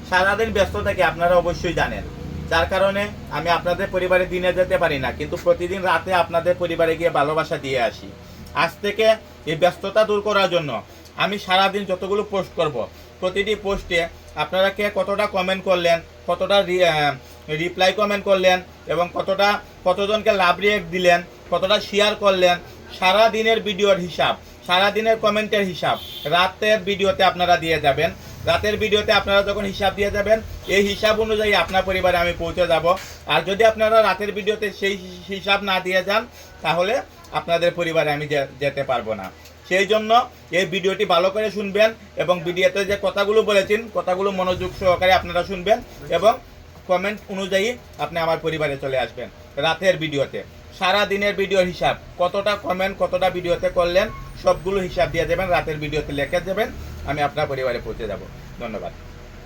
সারাদিন ব্যস্ত থাকি, আপনারা অবশ্যই জানেন। যার কারণে আমি আপনাদের পরিবারে দিনে যেতে পারি না, কিন্তু প্রতিদিন রাতে আপনাদের পরিবারে গিয়ে ভালোবাসা দিয়ে আসি। আজ থেকে এই ব্যস্ততা দূর করার জন্য আমি সারাদিন যতগুলো পোস্ট করব, প্রতিটি পোস্টে আপনারা কে কতটা কমেন্ট করলেন, কতটা রিপ্লাই কমেন্ট করলেন এবং কতজনকে লাভ রিয়েক্ট দিলেন, কতটা শেয়ার করলেন, সারা দিনের ভিডিওর হিসাব, সারা দিনের কমেন্টের হিসাব রাতের ভিডিওতে আপনারা দিয়ে যাবেন। রাতের ভিডিওতে আপনারা যখন হিসাব দিয়ে যাবেন, এই হিসাব অনুযায়ী আপনার পরিবারে আমি পৌঁছে যাব। আর যদি আপনারা রাতের ভিডিওতে সেই হিসাব না দিয়ে যান, তাহলে আপনাদের পরিবারে আমি যেতে পারবো না। সেই জন্য এই ভিডিওটি ভালো করে শুনবেন এবং ভিডিওতে যে কথাগুলো বলেছেন, কথাগুলো মনোযোগ সহকারে আপনারা শুনবেন এবং কমেন্ট অনুযায়ী আপনি আমার পরিবারে চলে আসবেন। রাতের ভিডিওতে সারা দিনের ভিডিওর হিসাব, কতটা কমেন্ট কতটা ভিডিওতে করলেন, সবগুলো হিসাব দিয়ে দেবেন। রাতের ভিডিওতে লিখে দেবেন, আমি আপনার পরিবারে পৌঁছে যাব। ধন্যবাদ।